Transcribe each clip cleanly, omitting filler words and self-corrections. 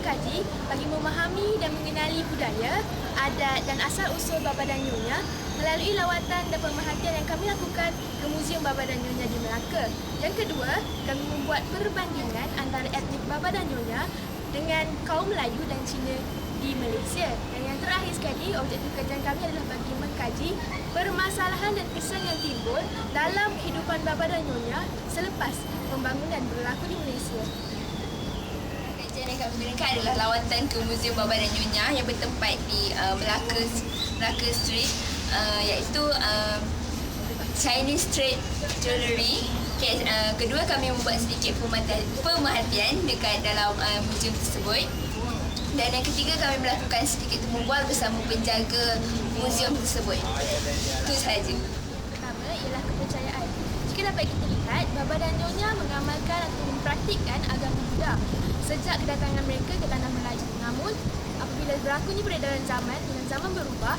mengkaji bagi memahami dan mengenali budaya, adat dan asal-usul Baba dan Nyonya melalui lawatan dan pemerhatian yang kami lakukan ke Muzium Baba dan Nyonya di Melaka. Yang kedua, kami membuat perbandingan antara etnik Baba dan Nyonya dengan kaum Melayu dan Cina di Malaysia. Dan yang terakhir sekali, objektif kajian kami adalah bagi mengkaji permasalahan dan kesan yang timbul dalam kehidupan Baba dan Nyonya selepas pembangunan berlaku di Malaysia. Kajian yang kami gunakan adalah lawatan ke Muzium Baba dan Nyonya yang bertempat di Melaka Street, iaitu Chinese Trade Jewellery. Kedua, kami membuat sedikit pemerhatian dekat dalam muzium tersebut. Dan yang ketiga, kami melakukan sedikit membual bersama penjaga muzium tersebut. Itu sahaja. Pertama ialah kepercayaan. Jika dapat kita lihat, Baba dan Nyonya mengamalkan atau mempraktikkan agama Buddha sejak kedatangan mereka ke tanah Melayu. Namun, apabila berlakunya peredaran zaman dengan zaman berubah,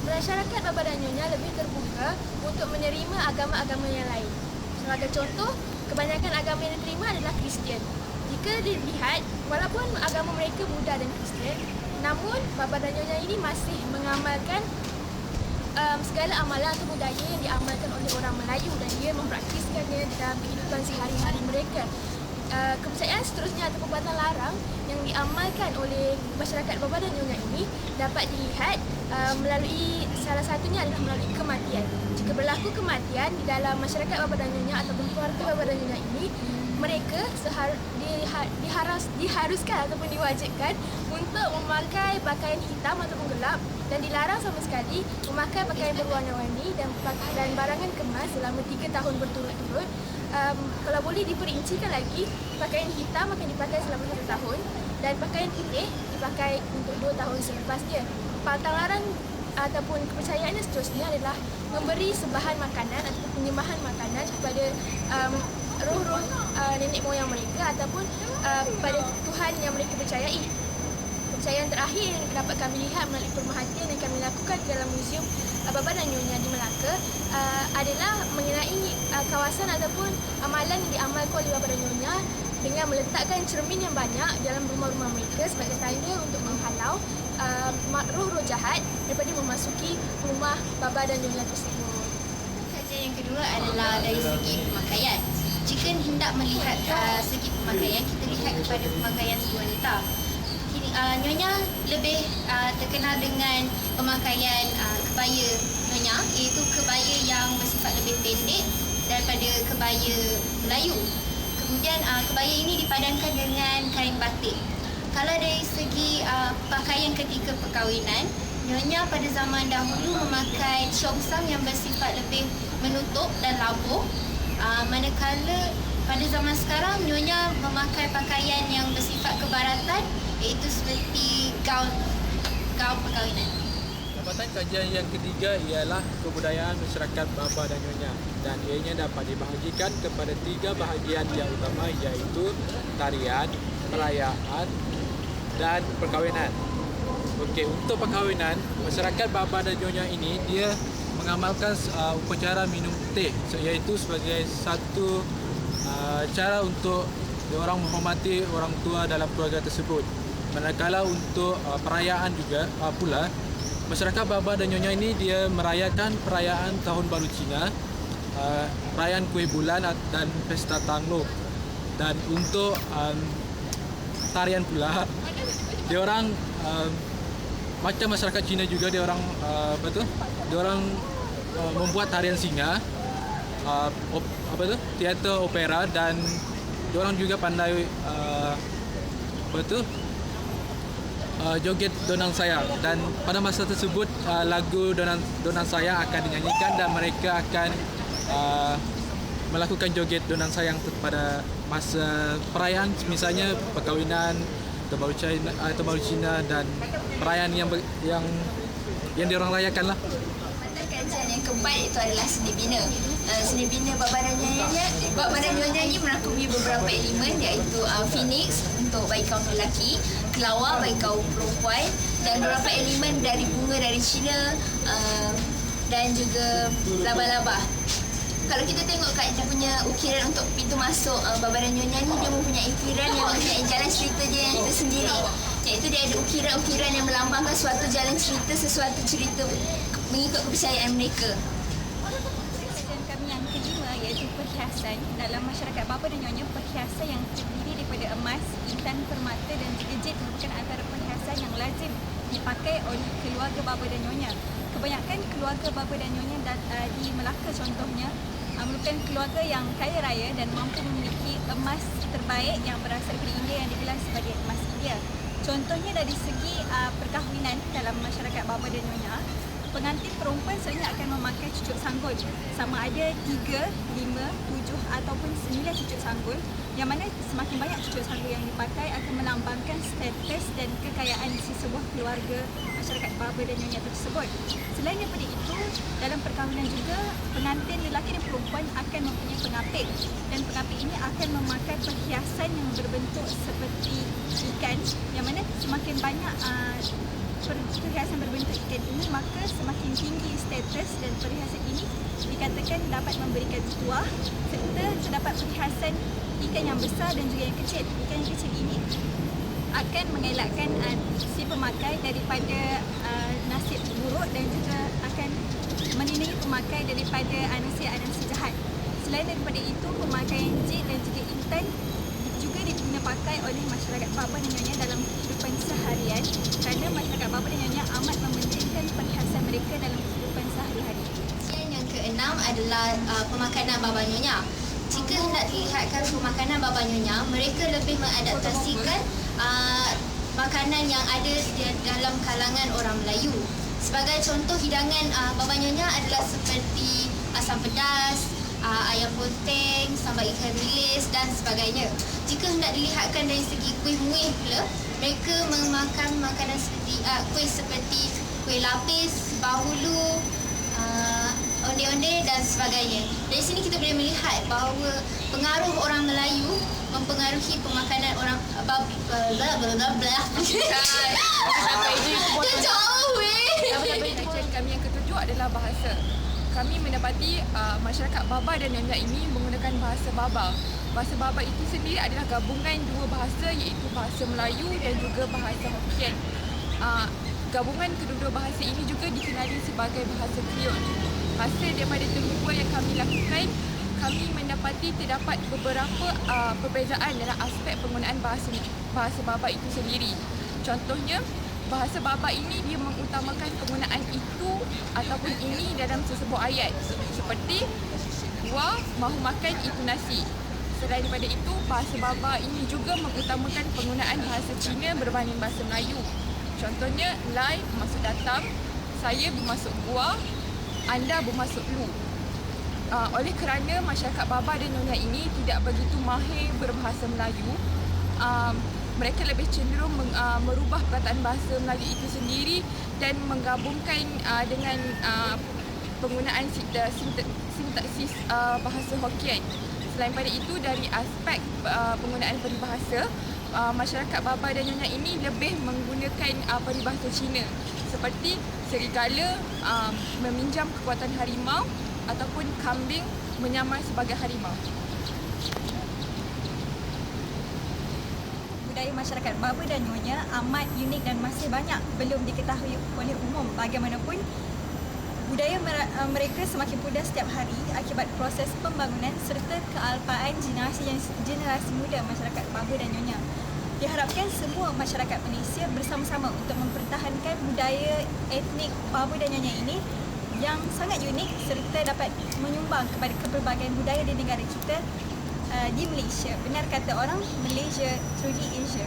masyarakat Baba dan Nyonya lebih terbuka untuk menerima agama-agama yang lain. Sebagai contoh, kebanyakan agama yang diterima adalah Kristian. Jika dilihat, walaupun agama mereka Buddha dan Kristian, namun Baba dan Nyonya ini masih mengamalkan segala amalan atau budaya yang diamalkan oleh orang Melayu dan dia mempraktiskannya dalam kehidupan sehari-hari mereka. Kepercayaan seterusnya atau perbuatan larang yang diamalkan oleh masyarakat Baba dan Nyonya ini dapat dilihat melalui salah satunya adalah melalui kematian. Jika berlaku kematian di dalam masyarakat Baba dan Nyonya ataupun keluarga Baba dan Nyonya ini, mereka diharuskan ataupun diwajibkan untuk memakai pakaian hitam ataupun gelap dan dilarang sama sekali memakai pakaian berwarna-warni dan barangan kemas selama 3 tahun berturut-turut. Kalau boleh diperincikan lagi, pakaian hitam akan dipakai selama 1 tahun dan pakaian putih dipakai untuk 2 tahun selepasnya. Pantang larang ataupun kepercayaan yang seterusnya adalah memberi sembahan makanan ataupun penyembahan makanan kepada roh-roh nenek moyang mereka ataupun pada Tuhan yang mereka percayai. Kepercayaan terakhir yang dapat kami lihat melalui pemerhatian yang kami lakukan di dalam Muzium Baba dan Nyonya di Melaka adalah mengenai kawasan ataupun amalan yang diamalkan oleh Baba dan Nyonya dengan meletakkan cermin yang banyak dalam rumah-rumah mereka sebagai tanda untuk menghalau roh-roh jahat daripada memasuki rumah Baba dan Nyonya tersebut. Kajian yang kedua adalah dari segi pemakaian. Jika hendak melihat segi pemakaian, kita lihat kepada pemakaian si wanita. Nyonya lebih terkenal dengan pemakaian kebaya Nyonya, iaitu kebaya yang bersifat lebih pendek daripada kebaya Melayu. Kemudian kebaya ini dipadankan dengan kain batik. Kalau dari segi pakaian ketika perkahwinan, Nyonya pada zaman dahulu memakai chongsam yang bersifat lebih menutup dan labuh. Manakala pada zaman sekarang, Nyonya memakai pakaian yang bersifat kebaratan, iaitu seperti gaun perkahwinan. Jabatan kajian yang ketiga ialah kebudayaan masyarakat Baba dan Nyonya dan ianya dapat dibahagikan kepada 3 bahagian yang utama, iaitu tarian, perayaan dan perkahwinan. Okey, untuk perkahwinan, masyarakat Baba dan Nyonya ini dia mengamalkan upacara minum teh, iaitu sebagai satu cara untuk diorang menghormati orang tua dalam keluarga tersebut. Manakala untuk perayaan juga pula, masyarakat Baba dan Nyonya ini dia merayakan perayaan Tahun Baru Cina, perayaan Kuih Bulan dan Pesta Tanglo. Dan untuk tarian pula, diorang macam masyarakat Cina juga, diorang membuat tarian singa, teater opera, dan diorang juga pandai joget Donang Sayang. Dan pada masa tersebut lagu Donang Sayang akan dinyanyikan dan mereka akan melakukan joget Donang Sayang pada masa perayaan, misalnya perkahwinan, Tahun Baru Cina dan perayaan yang diorang rayakan lah. Kajian yang keempat itu adalah seni bina. Seni bina Baba dan Nyonya ini merangkumi beberapa elemen, iaitu phoenix untuk bagi kaum lelaki, kelawar bagi kaum perempuan, dan beberapa elemen dari bunga dari Cina dan juga laba-laba. Kalau kita tengok kat dia punya ukiran untuk pintu masuk Baba dan Nyonya ni, dia mempunyai ukiran yang mempunyai jalan cerita dia yang tersendiri. Iaitu dia ada ukiran-ukiran yang melambangkan suatu jalan cerita, sesuatu cerita mengikut kepercayaan mereka. Kajian kami yang kelima iaitu perhiasan. Dalam masyarakat Baba dan Nyonya, perhiasan yang terdiri daripada emas, intan, permata dan juga jade merupakan antara perhiasan yang lazim dipakai oleh keluarga Baba dan Nyonya. Kebanyakan keluarga Baba dan Nyonya di Melaka contohnya merupakan keluarga yang kaya raya dan mampu memiliki emas terbaik yang berasal dari India yang digelar sebagai emas India. Contohnya dari segi perkahwinan dalam masyarakat Baba dan Nyonya, pengantin perempuan selalunya akan memakai cucuk sanggul, sama ada 3, 5, 7 ataupun 9 cucuk sanggul, yang mana semakin banyak cucuk sanggul yang dipakai akan melambangkan status dan kekayaan sesebuah keluarga masyarakat Baba dan Nyonya tersebut. Selain daripada itu, dalam perkahwinan juga, pengantin lelaki dan perempuan akan mempunyai pengapit, dan pengapit ini akan memakai perhiasan yang berbentuk seperti ikan, yang mana semakin banyak perhiasan berbentuk ikan ini, maka semakin tinggi status, dan perhiasan ini dikatakan dapat memberikan tuah, serta terdapat perhiasan ikan yang besar dan juga yang kecil. Ikan yang kecil ini akan mengelakkan si pemakai daripada nasib buruk dan juga akan melindungi pemakai daripada anasi-anasi jahat. Selain daripada itu, pemakaian jade dan juga intan juga diguna pakai oleh masyarakat Baba dan Nyonya dalam kehidupan seharian, kerana masyarakat Baba dan Nyonya amat mementingkan perhiasan mereka dalam kehidupan sehari-hari. Yang keenam adalah pemakanan Baba Nyonya. Jika hendak dilihatkan pemakanan Baba Nyonya, mereka lebih mengadaptasikan makanan yang ada dalam kalangan orang Melayu. Sebagai contoh, hidangan Baba Nyonya adalah seperti asam pedas, ayam poteng, sambal ikan bilis dan sebagainya. Jika hendak dilihatkan dari segi kuih-muih pula, mereka memakan makanan seperti kuih seperti kuih lapis, bahulu, onde-onde dan sebagainya. Dari sini kita boleh melihat bahawa pengaruh orang Melayu mempengaruhi pemakanan orang Kajian kami yang ketujuh adalah bahasa. Kami mendapati masyarakat Baba dan Nyonya ini menggunakan bahasa Baba. Bahasa Baba itu sendiri adalah gabungan dua bahasa, iaitu bahasa Melayu dan juga bahasa Hokkien. Gabungan kedua-dua bahasa ini juga dikenali sebagai bahasa Kriol. Hasil daripada tembubuan yang kami lakukan, kami mendapati terdapat beberapa perbezaan dalam aspek penggunaan bahasa Baba itu sendiri. Contohnya, bahasa Baba ini dia mengutamakan penggunaan itu ataupun ini dalam sesebuah ayat. Seperti, "Gua mahu makan itu nasi." Selain daripada itu, bahasa Baba ini juga mengutamakan penggunaan bahasa Cina berbanding bahasa Melayu. Contohnya, "Lai" bermaksud datang, "Saya" bermaksud gua, "Anda" bermaksud lu. Oleh kerana masyarakat Baba dan Nyonya ini tidak begitu mahir berbahasa Melayu, mereka lebih cenderung merubah perkataan bahasa Melayu itu sendiri dan menggabungkan dengan penggunaan sintaksis bahasa Hokkien. Selain pada itu, dari aspek penggunaan peribahasa, masyarakat Baba dan Nyonya ini lebih menggunakan peribahasa Cina seperti serigala meminjam kekuatan harimau ataupun kambing menyamar sebagai harimau. Budaya masyarakat Baba dan Nyonya amat unik dan masih banyak belum diketahui oleh umum. Bagaimanapun, budaya mereka semakin pudar setiap hari akibat proses pembangunan serta kealpaan generasi muda masyarakat Baba dan Nyonya. Diharapkan semua masyarakat Malaysia bersama-sama untuk mempertahankan budaya etnik Baba dan Nyonya ini yang sangat unik serta dapat menyumbang kepada kepelbagaian budaya di negara kita di Malaysia. Benar kata orang, Malaysia truly Asia.